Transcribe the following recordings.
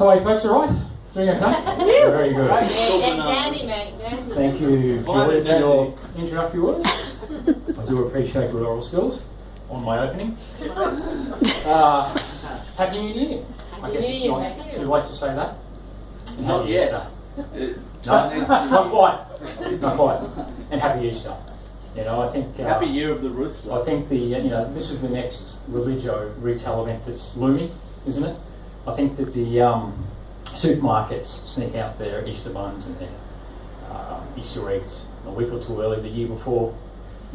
How are you folks, all right? Doing okay? Very good. Dandy, mate. Dandy. Thank you, Julie, for your introductory words. I do appreciate your oral skills on my opening. Happy New Year. I guess it's not too late to say that. And Not Happy yet. Easter. Not quite. Not quite. And Happy Easter. You know, I think Happy Year of the Rooster. I think this is the next Religio retail event that's looming, isn't it? I think that the supermarkets sneak out their Easter buns and their Easter eggs a week or two early the year before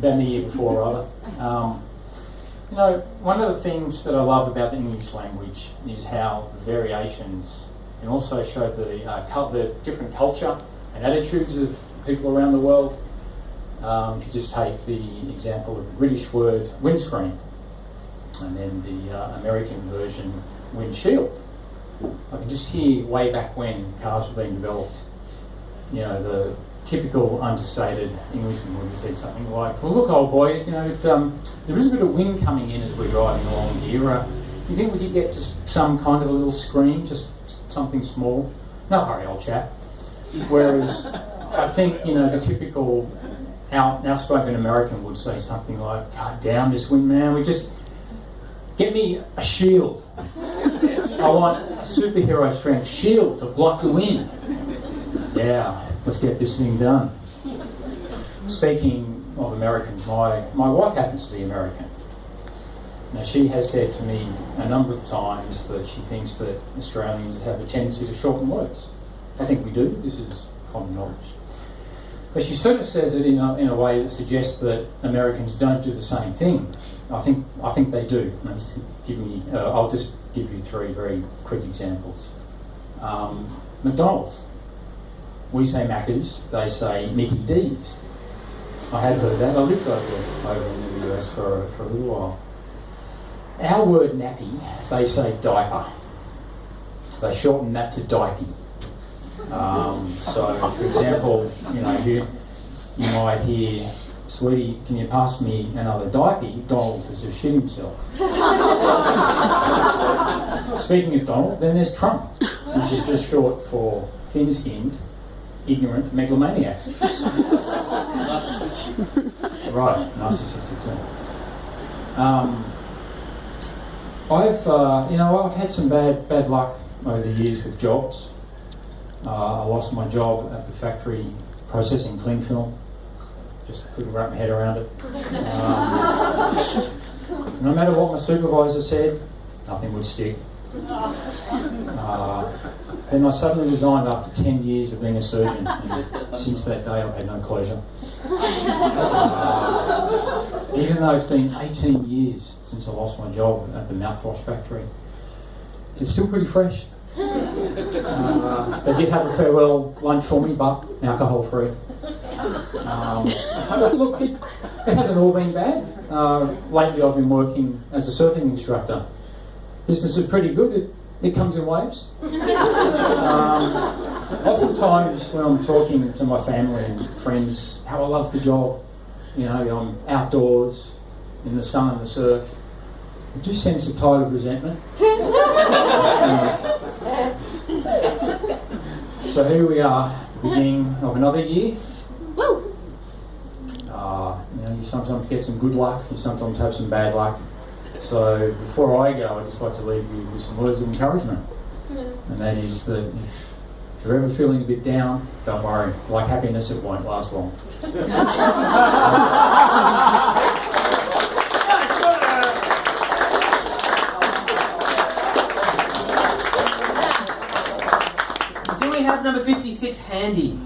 rather. You know, one of the things that I love about the English language is how the variations can also show the different culture and attitudes of people around the world. If you just take the example of the British word windscreen and then the American version windshield. I can just hear way back when cars were being developed, you know, the typical understated Englishman would have said something like, well look old boy, you know, there is a bit of wind coming in as we're driving along here. You think we could get just some kind of a little scream, just something small? No hurry old chap. Whereas I think, you know, the typical outspoken American would say something like, God damn this wind, man, we just get me a shield. I want a superhero strength shield to block the wind. Yeah, let's get this thing done. Speaking of Americans, my wife happens to be American. Now she has said to me a number of times that she thinks that Australians have a tendency to shorten words. I think we do, this is common knowledge. But she sort of says it in a way that suggests that Americans don't do the same thing. I think they do. I'll just give you three very quick examples. McDonald's. We say Macca's, they say Mickey D's. I had heard that. I lived over in the US for a little while. Our word nappy, they say diaper. They shorten that to diaper. So, for example, you know, you might hear, sweetie, can you pass me another diaper? Donald has just shit himself. Speaking of Donald, then there's Trump, which is just short for thin-skinned, ignorant megalomaniac. Narcissistic. Right, narcissistic too. I've had some bad luck over the years with jobs. I lost my job at the factory processing cling film. Just couldn't wrap my head around it. No matter what my supervisor said, nothing would stick. Then I suddenly resigned after 10 years of being a surgeon, and since that day I've had no closure. Even though it's been 18 years since I lost my job at the mouthwash factory, it's still pretty fresh. They did have a farewell lunch for me, but alcohol free. Look, it hasn't all been bad. Lately I've been working as a surfing instructor. Business is pretty good. It comes in waves. Oftentimes when I'm talking to my family and friends how I love the job, you know, I'm outdoors in the sun and the surf, I do sense a tide of resentment. So here we are, beginning of another year. You know, you sometimes get some good luck, you sometimes have some bad luck. So before I go, I'd just like to leave you with some words of encouragement. And that is that if you're ever feeling a bit down, don't worry. Like happiness, it won't last long. Do we have number 56 handy?